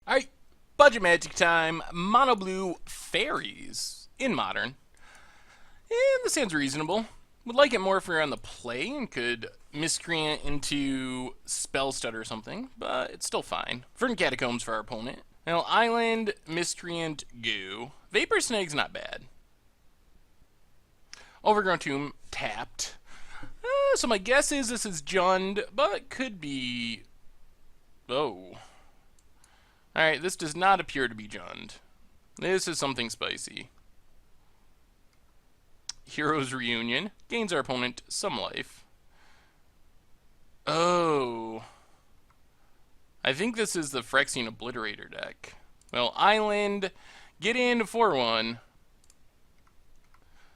Alright, budget magic time. Mono blue Faeries in modern. And this sounds reasonable. Would like it more if we were on the play and could miscreant into spell stud or something, but it's still fine. Verdant Catacombs for our opponent. Now, Island, Miscreant, Goo. Vapor Snag's not bad. Overgrown Tomb, tapped. So my guess is this is Jund, but could be... Oh. Alright, this does not appear to be Jund. This is something spicy. Heroes Reunion. Gains our opponent some life. Oh. I think this is the Phyrexian Obliterator deck. Well, Island, get in for one.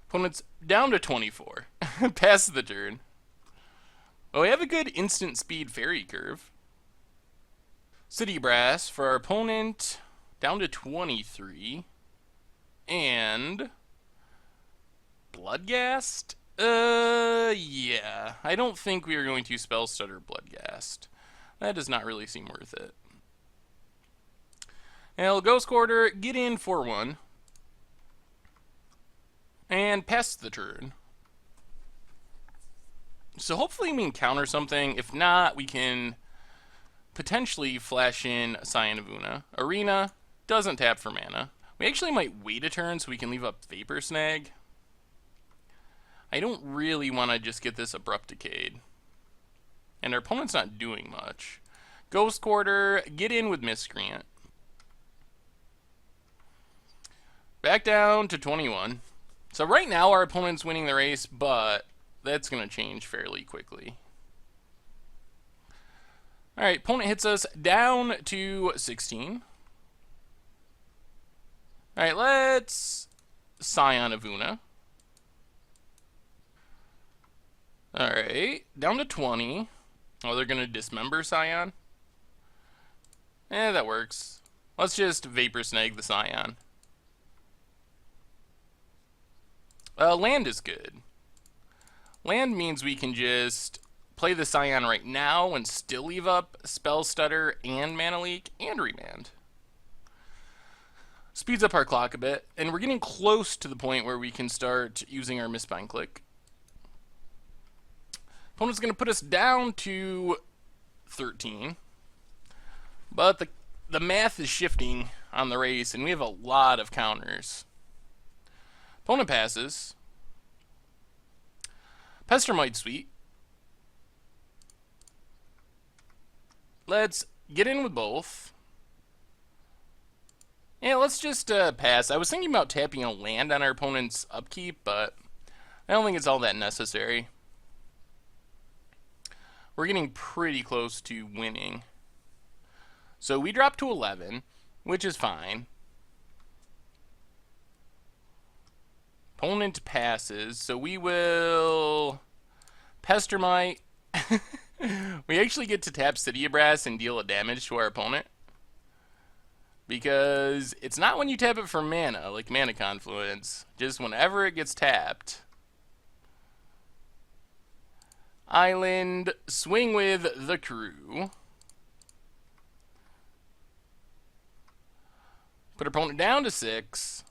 Opponent's down to 24. Pass the turn. Well, we have a good instant speed fairy curve. City Brass for our opponent, down to 23. And Bloodghast? Yeah. I don't think we are going to spell stutter Bloodghast. That does not really seem worth it. Now, Ghost Quarter, get in for one. And pass the turn. So hopefully we can counter something. If not, we can potentially flash in Scion of Una. Arena doesn't tap for mana. We actually might wait a turn so we can leave up Vapor Snag. I don't really want to just get this Abrupt Decayed. And our opponent's not doing much. Ghost Quarter, get in with Miscreant. Back down to 21. So right now our opponent's winning the race, but that's going to change fairly quickly. Alright, opponent hits us down to 16. Alright, let's Scion of Una. Alright, down to 20. Oh, they're going to dismember Scion? That works. Let's just Vapor Snag the Scion. Land is good. Land means we can just play the Scion right now and still leave up Spell Stutter and Mana Leak and Remand. Speeds up our clock a bit, and we're getting close to the point where we can start using our Mistbind Click. Opponent's going to put us down to 13. But the math is shifting on the race, and we have a lot of counters. Opponent passes. Pestermite Suite. Let's get in with both. Yeah, let's just pass. I was thinking about tapping a land on our opponent's upkeep, but I don't think it's all that necessary. We're getting pretty close to winning. So we drop to 11, which is fine. Opponent passes, so we will Pestermite. We actually get to tap City of Brass and deal a damage to our opponent. Because it's not when you tap it for mana, like Mana Confluence. Just whenever it gets tapped. Island, swing with the crew. Put our opponent down to 6.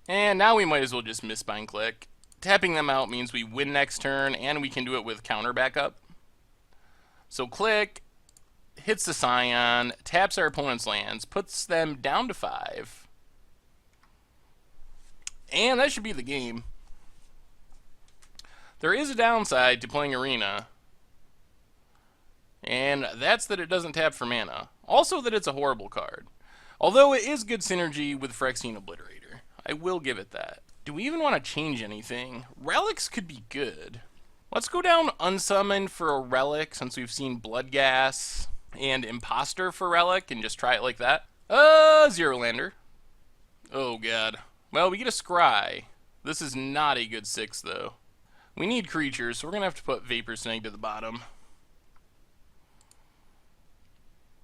And now we might as well just Mistbind Click. Tapping them out means we win next turn, and we can do it with counter backup. So click, hits the Scion, taps our opponent's lands, puts them down to 5. And that should be the game. There is a downside to playing Arena, and that's that it doesn't tap for mana. Also that it's a horrible card. Although it is good synergy with Phyrexian Obliterator. I will give it that. Do we even want to change anything? Relics could be good. Let's go down Unsummon for a Relic, since we've seen Bloodghast and Imposter for Relic, and just try it like that. Zero Lander. Oh god. Well, we get a Scry. This is not a good 6, though. We need creatures, so we're going to have to put Vapor Snag to the bottom.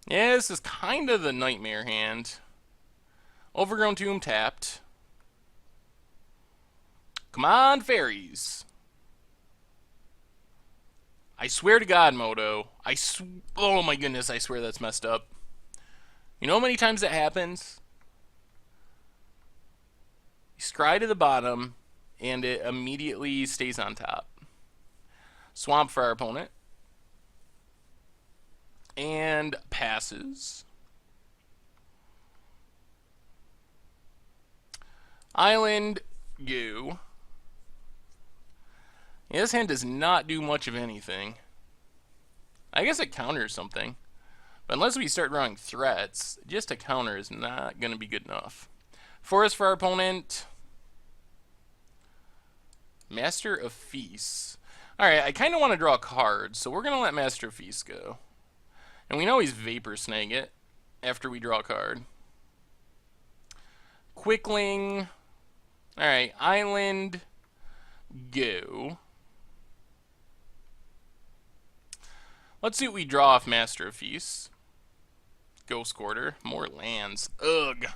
Yeah, this is kind of the nightmare hand. Overgrown Tomb tapped. Come on, Faeries. I swear to God, Moto. Oh my goodness, I swear that's messed up. You know how many times that happens? You scry to the bottom, and it immediately stays on top. Swamp for our opponent. And passes. Island, go. Yeah, this hand does not do much of anything. I guess it counters something. But unless we start drawing threats, just a counter is not going to be good enough. Forest for our opponent. Master of Feasts. Alright, I kind of want to draw a card, so we're going to let Master of Feasts go. And we know he's Vapor Snag it after we draw a card. Quickling. Alright, Island, go. Let's see what we draw off Master of Feasts. Ghost Quarter, more lands. Ugh.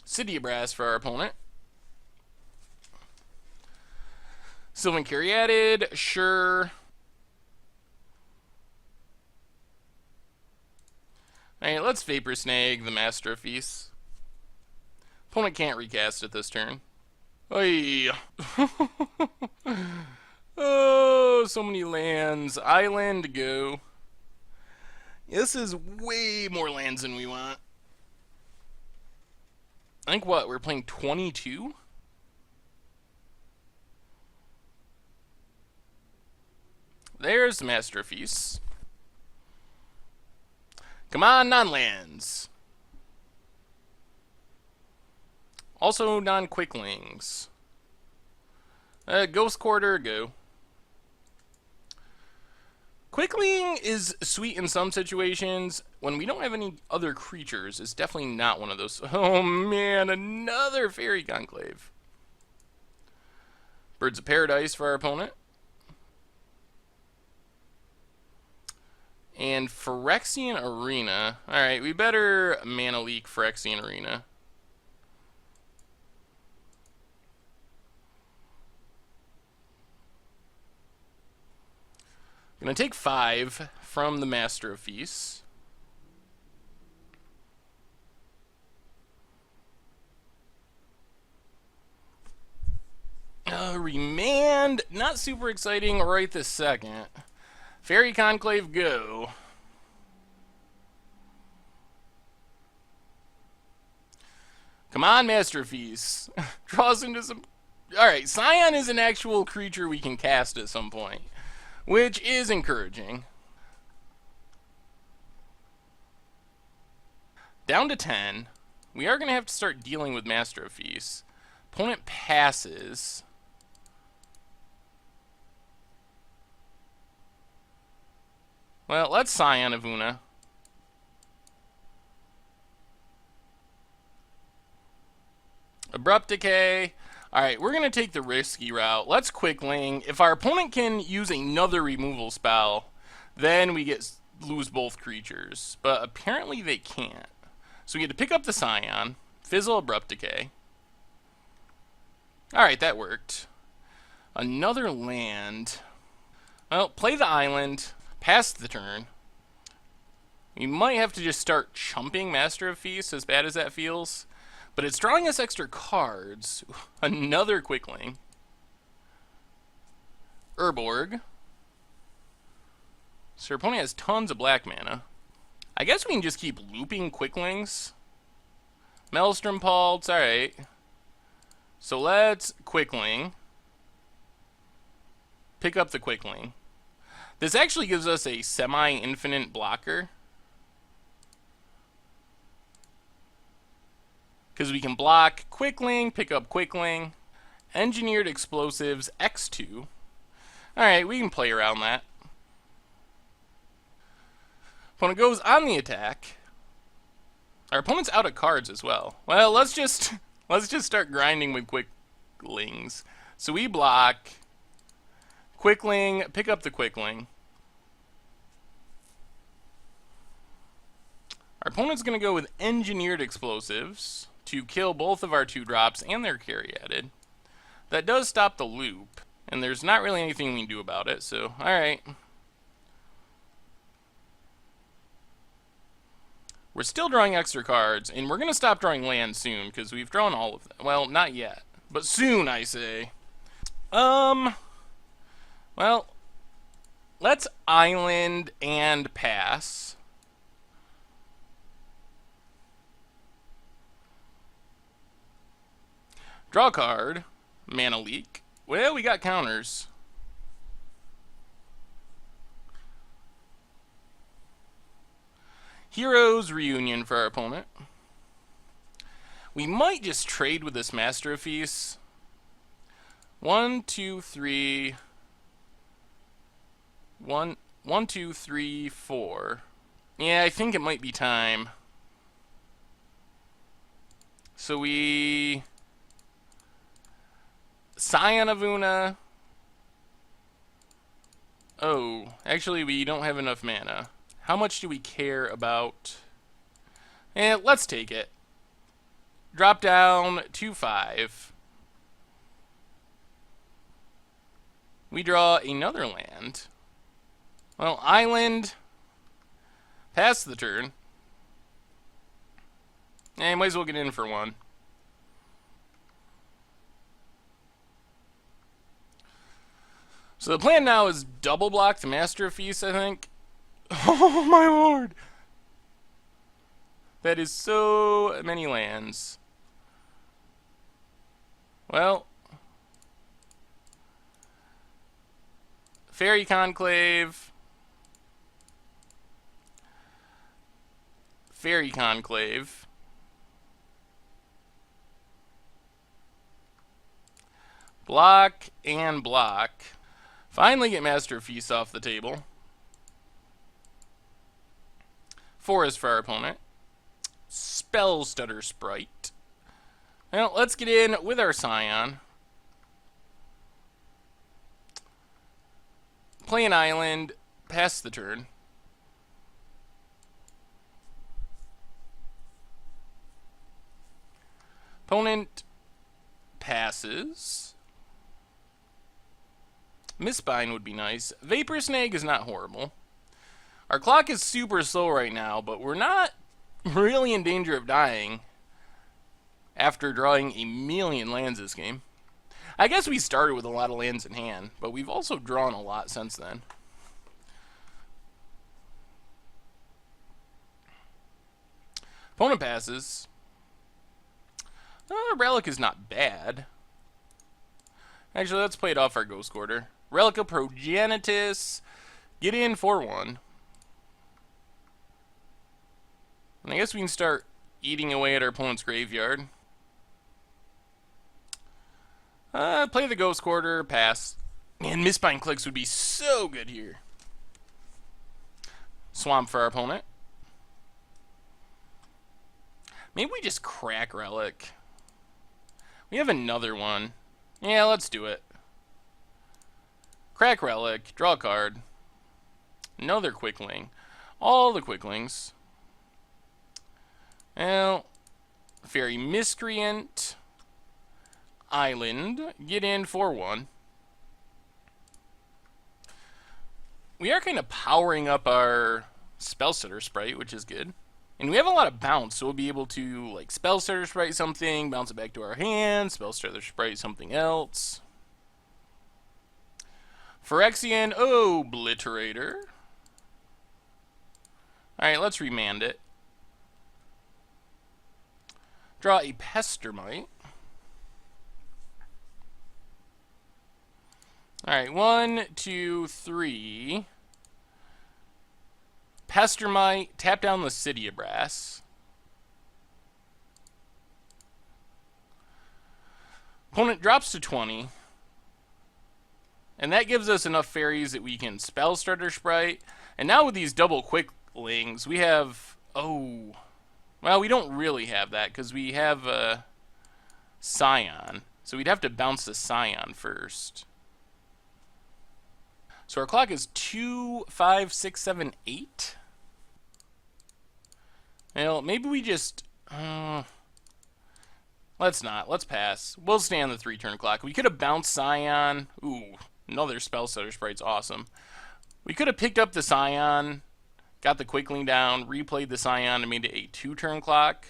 City of Brass for our opponent. Sylvan Caryatid, sure. Alright, let's Vapor Snag the Master of Feasts. Opponent can't recast it this turn. Oy. Oh, so many lands. Island, go. This is way more lands than we want. I think what? We're playing 22? There's the Master of Feasts. Come on, non-lands. Also non-quicklings. Ghost Quarter, go. Quickling is sweet in some situations. When we don't have any other creatures, it's definitely not one of those. Oh man, another Fairy Conclave. Birds of Paradise for our opponent. And Phyrexian Arena. Alright, we better mana leak Phyrexian Arena. I'm going to take 5 from the Master of Feasts. Remand. Not super exciting right this second. Fairy Conclave, go. Come on, Master of Feasts. Draw us into some... Alright, Scion is an actual creature we can cast at some point, which is encouraging. Down to 10. We are going to have to start dealing with Master of Feasts. Opponent passes. Well, let's Scion of Una. Abrupt Decay. Alright, we're going to take the risky route. Let's Quickling. If our opponent can use another removal spell, then we lose both creatures. But apparently they can't. So we get to pick up the Scion, Fizzle Abrupt Decay. Alright, that worked. Another land. Well, play the island, pass the turn. We might have to just start chumping Master of Feasts, as bad as that feels. But it's drawing us extra cards. Another Quickling. Urborg. So our opponent has tons of black mana. I guess we can just keep looping Quicklings. Maelstrom Pulse, alright. So let's Quickling. Pick up the Quickling. This actually gives us a semi-infinite blocker. Because we can block Quickling, pick up Quickling, Engineered Explosives, X2. Alright, we can play around that. Opponent goes on the attack. Our opponent's out of cards as well. Well, let's just start grinding with Quicklings. So we block Quickling, pick up the Quickling. Our opponent's going to go with Engineered Explosives to kill both of our 2-drops and their Caryatid. That does stop the loop, and there's not really anything we can do about it, so alright. We're still drawing extra cards, and we're going to stop drawing land soon, because we've drawn all of them. Well, not yet. But soon, I say. Well, let's island and pass. Draw a card. Mana leak. Well, we got counters. Heroes Reunion for our opponent. We might just trade with this Master of Feasts. 1, 2, 3. 1, 2, 3, 4. Yeah, I think it might be time. So we... Scion of Una. Oh, actually we don't have enough mana. How much do we care about... let's take it. Drop down to 5. We draw another land. Well, island. Pass the turn. Might as well get in for one. So the plan now is double block the Master of Feasts, I think. Oh my lord! That is so many lands. Well, Fairy Conclave. Fairy Conclave. Block and block. Finally get Master of Feasts off the table. Forest for our opponent. Spell Stutter Sprite. Well, let's get in with our Scion. Play an island. Pass the turn. Opponent passes. Mistbind would be nice. Vapor Snag is not horrible. Our clock is super slow right now, but we're not really in danger of dying after drawing a million lands this game. I guess we started with a lot of lands in hand, but we've also drawn a lot since then. Opponent passes. Relic is not bad. Actually, let's play it off our Ghost Quarter. Relica Progenitus. Get in for 1. And I guess we can start eating away at our opponent's graveyard. Play the Ghost Quarter, pass. And Mistbind clicks would be so good here. Swamp for our opponent. Maybe we just crack Relic. We have another one. Yeah, let's do it. Crack Relic, draw a card. Another Quickling. All the Quicklings. Well, Fairy Miscreant. Island. Get in for 1. We are kind of powering up our Spell Stutter Sprite, which is good. And we have a lot of bounce, so we'll be able to like Spell Stutter Sprite something, bounce it back to our hand, Spell Stutter Sprite something else. Phyrexian Obliterator. Alright, let's remand it. Draw a Pestermite. Alright, 1, 2, 3. Pestermite, tap down the City of Brass. Opponent drops to 20. And that gives us enough fairies that we can Spell Starter Sprite. And now with these double Quicklings, we have... Oh. Well, we don't really have that, because we have a Scion. So we'd have to bounce the Scion first. So our clock is 2, 5, 6, 7, 8. Well, maybe we just... let's not. Let's pass. We'll stay on the 3-turn clock. We could have bounced Scion. Ooh, another Spell Stutter Sprite's awesome. We could have picked up the Scion got the Quickling down, replayed the Scion, and made it a 2-turn clock.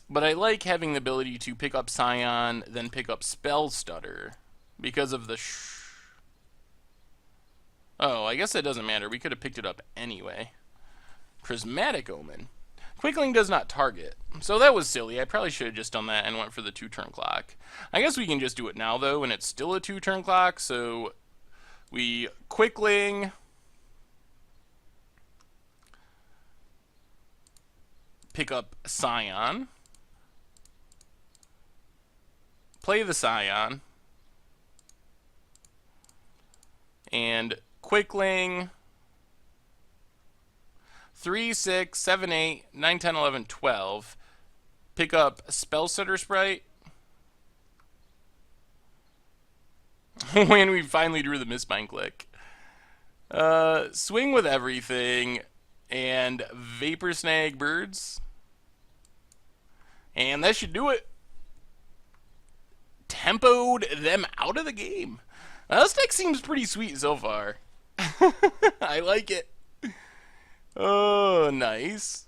But I like having the ability to pick up Scion, then pick up Spell Stutter because of the Oh, I guess that doesn't matter. We could have picked it up anyway. Prismatic Omen. Quickling does not target, so that was silly. I probably should have just done that and went for the 2-turn clock. I guess we can just do it now, though, and it's still a 2-turn clock, so we Quickling, pick up Scion, play the Scion, and Quickling 3, 6, 7, 8, 9, 10, 11, 12. Pick up Spellstutter Sprite. When we finally drew the Mistbind Click. Swing with everything. And Vapor Snag Birds. And that should do it. Tempoed them out of the game. This deck seems pretty sweet so far. I like it. Oh, nice.